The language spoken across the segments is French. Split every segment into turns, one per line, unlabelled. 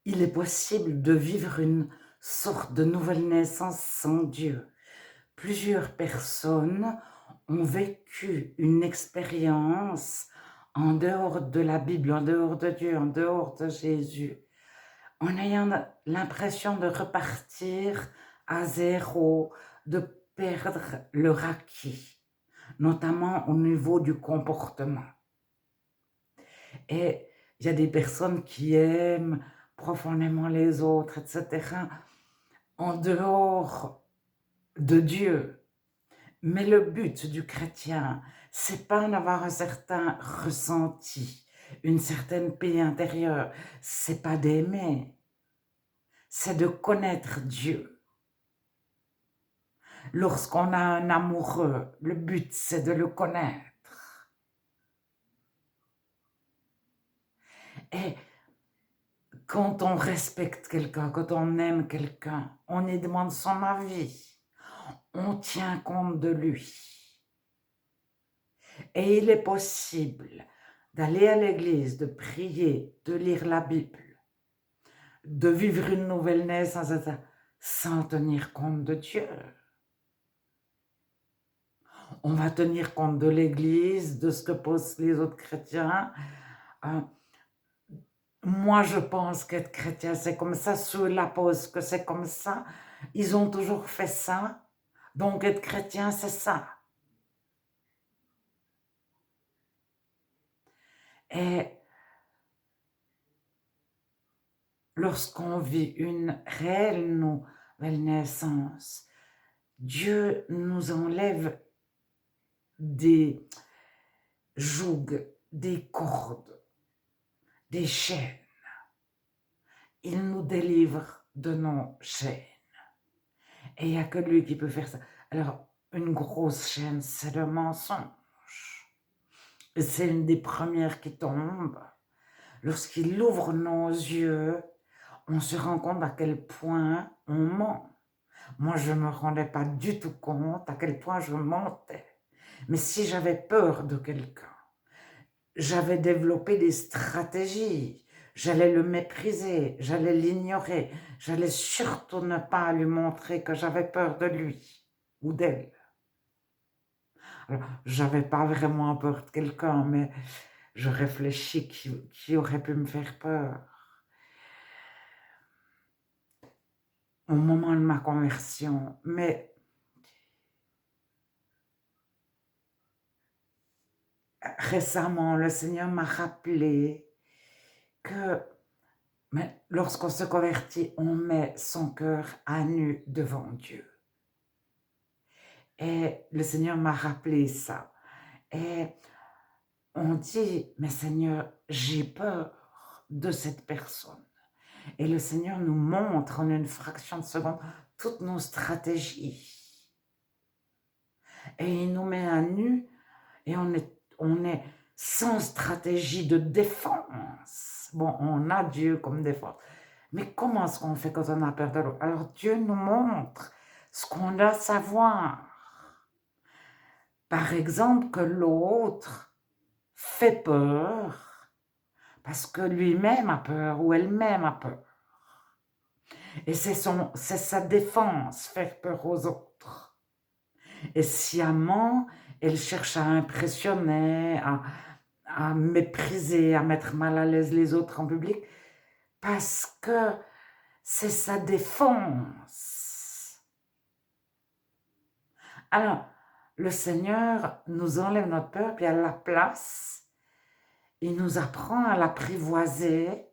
Il est possible de vivre une sorte de nouvelle naissance sans Dieu. Plusieurs personnes ont vécu une expérience en dehors de la Bible, en dehors de Dieu, en dehors de Jésus, en ayant l'impression de repartir à zéro, de perdre leur acquis, notamment au niveau du comportement. Et il y a des personnes qui aiment profondément les autres, etc., en dehors de Dieu. Mais le but du chrétien, c'est pas d'avoir un certain ressenti, une certaine paix intérieure, c'est pas d'aimer, c'est de connaître Dieu. Lorsqu'on a un amoureux, le but c'est de le connaître. Et quand on respecte quelqu'un, quand on aime quelqu'un, on y demande son avis, on tient compte de lui. Et il est possible d'aller à l'église, de prier, de lire la Bible, de vivre une nouvelle naissance sans tenir compte de Dieu. On va tenir compte de l'église, de ce que posent les autres chrétiens. Moi, je pense qu'être chrétien, c'est comme ça. Ceux-là posent que c'est comme ça. Ils ont toujours fait ça. Donc, être chrétien, c'est ça. Et lorsqu'on vit une réelle nouvelle naissance, Dieu nous enlève des jougs, des cordes, des chaînes. Il nous délivre de nos chaînes. Et il n'y a que lui qui peut faire ça. Alors, une grosse chaîne, c'est le mensonge. Et c'est une des premières qui tombe. Lorsqu'il ouvre nos yeux, on se rend compte à quel point on ment. Moi, je ne me rendais pas du tout compte à quel point je mentais. Mais si j'avais peur de quelqu'un, j'avais développé des stratégies. J'allais le mépriser, j'allais l'ignorer, j'allais surtout ne pas lui montrer que j'avais peur de lui ou d'elle. Alors, j'avais pas vraiment peur de quelqu'un, mais je réfléchis qui aurait pu me faire peur. Au moment de ma conversion, mais récemment, le Seigneur m'a rappelé que lorsqu'on se convertit, on met son cœur à nu devant Dieu. Et le Seigneur m'a rappelé ça. Et on dit, mais Seigneur, j'ai peur de cette personne. Et le Seigneur nous montre en une fraction de seconde toutes nos stratégies. Et il nous met à nu et on est sans stratégie de défense. Bon, on a Dieu comme défense. Mais comment est-ce qu'on fait quand on a peur de l'autre? Alors Dieu nous montre ce qu'on doit savoir. Par exemple, que l'autre fait peur parce que lui-même a peur ou elle-même a peur. Et c'est sa défense, faire peur aux autres. Et sciemment, elle cherche à impressionner, à mépriser, à mettre mal à l'aise les autres en public, parce que c'est sa défense. Alors, le Seigneur nous enlève notre peur, puis à la place, il nous apprend à l'apprivoiser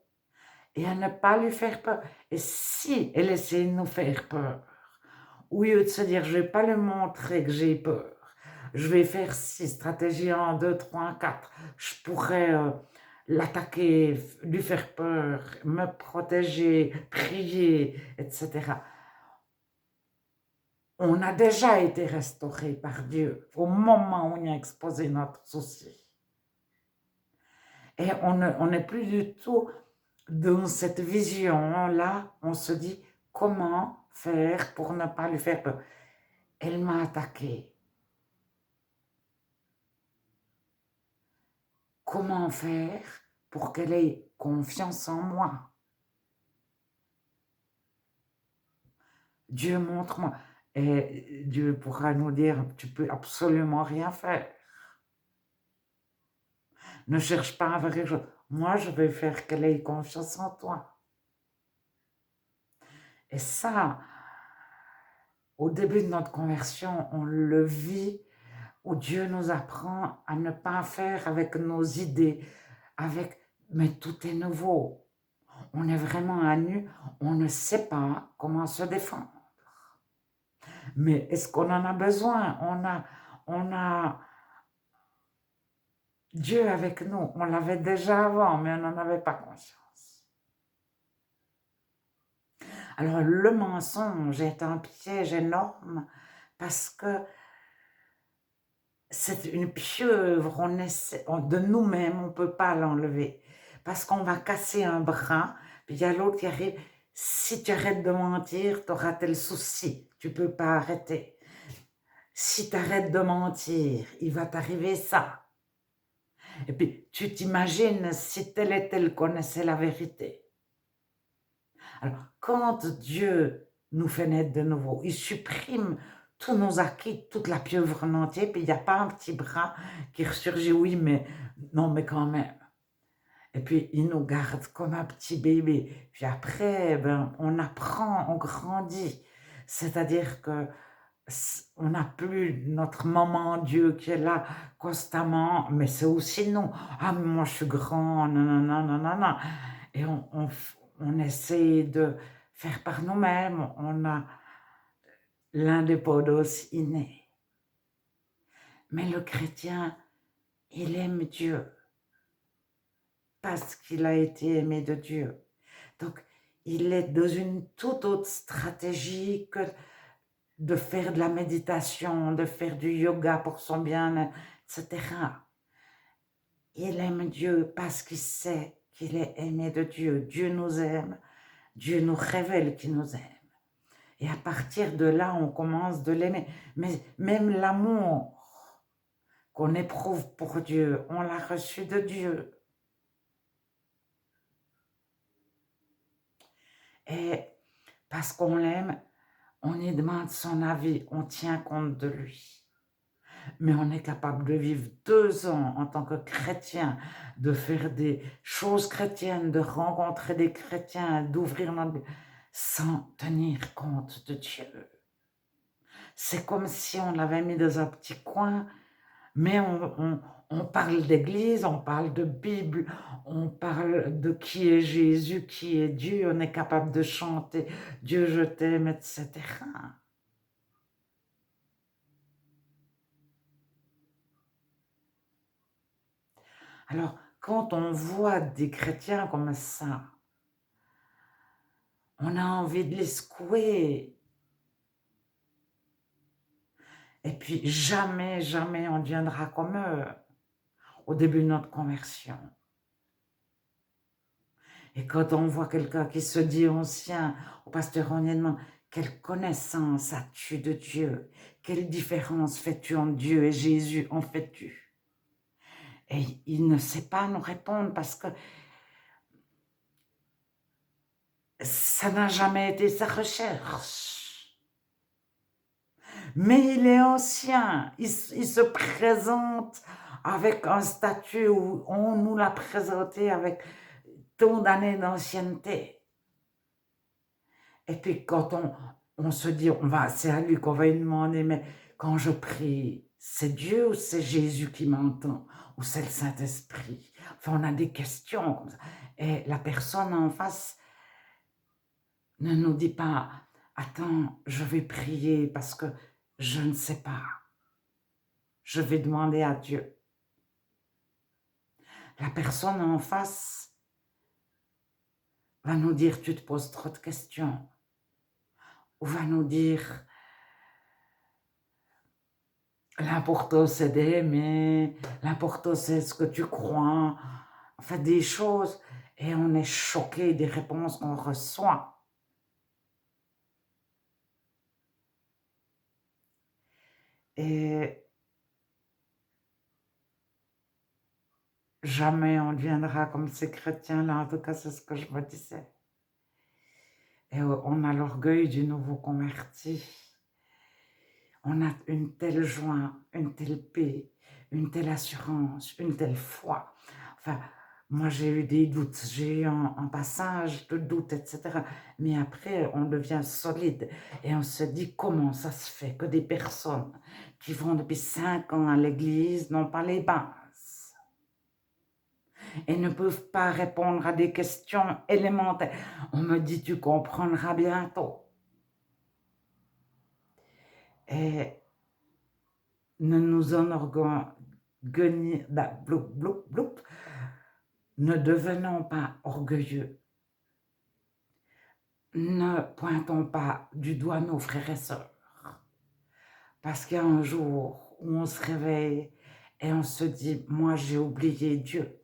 et à ne pas lui faire peur. Et si elle essaie de nous faire peur, au lieu de se dire, je ne vais pas lui montrer que j'ai peur, je vais faire 6, stratégie 1, 2, 3, 4, je pourrais l'attaquer, lui faire peur, me protéger, prier, etc. On a déjà été restauré par Dieu au moment où on a exposé notre souci. Et on n'est plus du tout dans cette vision-là. On se dit, comment faire pour ne pas lui faire peur? Elle m'a attaqué. Comment faire pour qu'elle ait confiance en moi? Dieu montre-moi. Et Dieu pourra nous dire, tu peux absolument rien faire. Ne cherche pas à faire quelque chose. Moi, je vais faire qu'elle ait confiance en toi. Et ça, au début de notre conversion, on le vit où Dieu nous apprend à ne pas faire avec nos idées, mais tout est nouveau. On est vraiment à nu, on ne sait pas comment se défendre. Mais est-ce qu'on en a besoin? On a Dieu avec nous. On l'avait déjà avant, mais on n'en avait pas conscience. Alors le mensonge est un piège énorme parce que c'est une pieuvre, de nous-mêmes, on ne peut pas l'enlever. Parce qu'on va casser un bras, puis il y a l'autre qui arrive. Si tu arrêtes de mentir, tu auras tel souci. Tu ne peux pas arrêter. Si tu arrêtes de mentir, il va t'arriver ça. Et puis, tu t'imagines si tel et tel connaissait la vérité. Alors, quand Dieu nous fait naître de nouveau, il supprime tous nos acquis, toute la pieuvre en entier, puis il n'y a pas un petit bras qui ressurgit, oui, mais non, mais quand même. Et puis, il nous garde comme un petit bébé. Puis après, ben, on apprend, on grandit. C'est-à-dire que on n'a plus notre maman Dieu qui est là constamment, mais c'est aussi nous. Ah, mais moi je suis grand, non, non, non, non, non, non. Et on essaie de faire par nous-mêmes, on a l'indépendance innée. Mais le chrétien, il aime Dieu parce qu'il a été aimé de Dieu. Donc, il est dans une toute autre stratégie que de faire de la méditation, de faire du yoga pour son bien, etc. Il aime Dieu parce qu'il sait qu'il est aimé de Dieu. Dieu nous aime, Dieu nous révèle qu'il nous aime. Et à partir de là, on commence de l'aimer. Mais même l'amour qu'on éprouve pour Dieu, on l'a reçu de Dieu. Et parce qu'on l'aime, on y demande son avis, on tient compte de lui. Mais on est capable de vivre 2 ans en tant que chrétien, de faire des choses chrétiennes, de rencontrer des chrétiens, d'ouvrir notre vie, sans tenir compte de Dieu. C'est comme si on l'avait mis dans un petit coin, mais on parle d'église, on parle de Bible, on parle de qui est Jésus, qui est Dieu, on est capable de chanter Dieu je t'aime, etc. Alors, quand on voit des chrétiens comme ça, on a envie de les secouer. Et puis, jamais, jamais on deviendra comme eux au début de notre conversion. Et quand on voit quelqu'un qui se dit ancien, au pasteur, on lui demande quelle connaissance as-tu de Dieu? Quelle différence fais-tu entre Dieu et Jésus? En fais-tu? Et il ne sait pas nous répondre parce que ça n'a jamais été sa recherche. Mais il est ancien, il se présente avec un statut où on nous l'a présenté avec tant d'années d'ancienneté. Et puis quand on se dit, c'est à lui qu'on va lui demander, mais quand je prie, c'est Dieu ou c'est Jésus qui m'entend? Ou c'est le Saint-Esprit? Enfin, on a des questions comme ça. Et la personne en face ne nous dit pas, attends, je vais prier parce que je ne sais pas. Je vais demander à Dieu. La personne en face va nous dire, tu te poses trop de questions. Ou va nous dire, l'important c'est d'aimer, l'important c'est ce que tu crois. Enfin, des choses. Et on est choqué des réponses qu'on reçoit. Et jamais on deviendra comme ces chrétiens-là. En tout cas, c'est ce que je me disais. Et on a l'orgueil du nouveau converti. On a une telle joie, une telle paix, une telle assurance, une telle foi. Enfin, moi j'ai eu des doutes, j'ai eu un passage de doute, etc. Mais après, on devient solide et on se dit comment ça se fait que des personnes qui vont depuis 5 ans à l'église n'ont pas les bases et ne peuvent pas répondre à des questions élémentaires. On me dit, tu comprendras bientôt. Et ne nous enorgueillissons, bloup, bloup, bloup, ne devenons pas orgueilleux. Ne pointons pas du doigt nos frères et sœurs. Parce qu'il y a un jour où on se réveille et on se dit, moi j'ai oublié Dieu.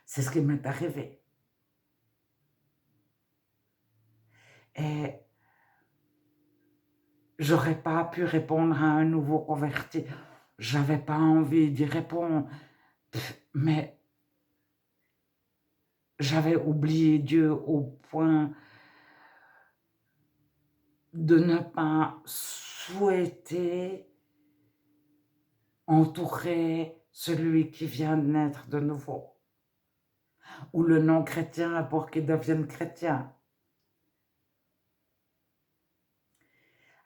C'est ce qui m'est arrivé. Et j'aurais pas pu répondre à un nouveau converti. J'avais pas envie d'y répondre. Mais j'avais oublié Dieu au point de ne pas souhaiter entourer celui qui vient de naître de nouveau, ou le non-chrétien pour qu'il devienne chrétien.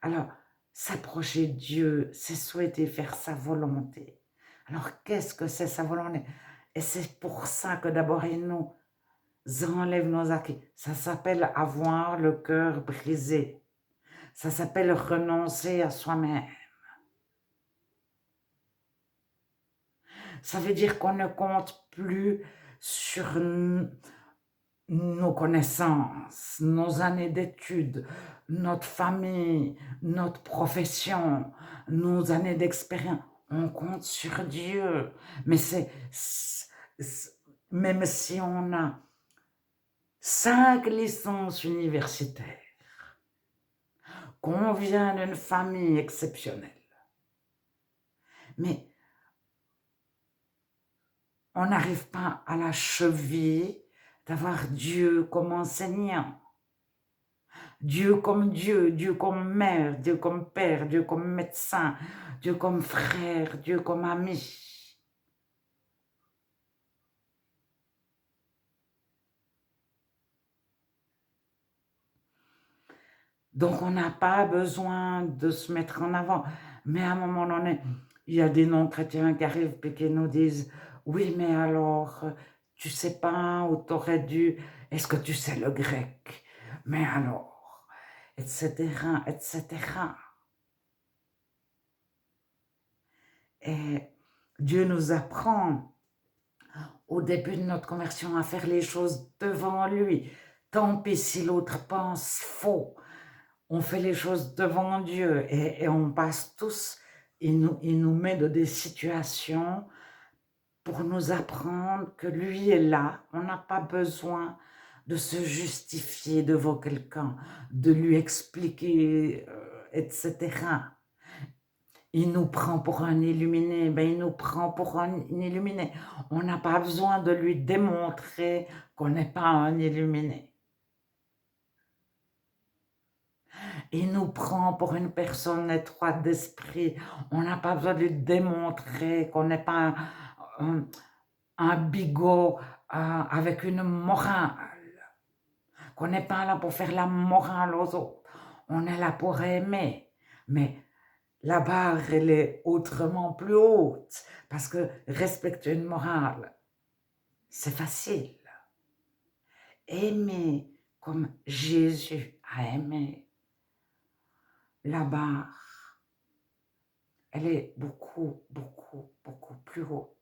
Alors, s'approcher de Dieu, c'est souhaiter faire sa volonté. Alors, qu'est-ce que c'est sa volonté? Et c'est pour ça que d'abord, il nous enlève nos acquis. Ça s'appelle avoir le cœur brisé. Ça s'appelle renoncer à soi-même. Ça veut dire qu'on ne compte plus sur nos connaissances, nos années d'études, notre famille, notre profession, nos années d'expérience. On compte sur Dieu. Mais même si on a 5 licences universitaires, qu'on vient d'une famille exceptionnelle, mais on n'arrive pas à la cheville d'avoir Dieu comme enseignant, Dieu comme Dieu, Dieu comme mère, Dieu comme père, Dieu comme médecin, Dieu comme frère, Dieu comme ami. Donc on n'a pas besoin de se mettre en avant. Mais à un moment donné, il y a des non-chrétiens qui arrivent et qui nous disent, oui, mais alors, tu sais pas où t'aurais dû, est-ce que tu sais le grec? Mais alors, etc., etc. Et Dieu nous apprend au début de notre conversion à faire les choses devant lui. Tant pis si l'autre pense faux. On fait les choses devant Dieu et on passe tous, il nous met dans des situations pour nous apprendre que lui est là. On n'a pas besoin de se justifier devant quelqu'un, de lui expliquer, etc. Il nous prend pour un illuminé, ben il nous prend pour un illuminé. On n'a pas besoin de lui démontrer qu'on n'est pas un illuminé. Il nous prend pour une personne étroite d'esprit. On n'a pas besoin de lui démontrer qu'on n'est pas un bigot avec une morale, qu'on n'est pas là pour faire la morale aux autres. On est là pour aimer. Mais la barre, elle est autrement plus haute. Parce que respecter une morale, c'est facile. Aimer comme Jésus a aimé, la barre, elle est beaucoup, beaucoup, beaucoup plus haute.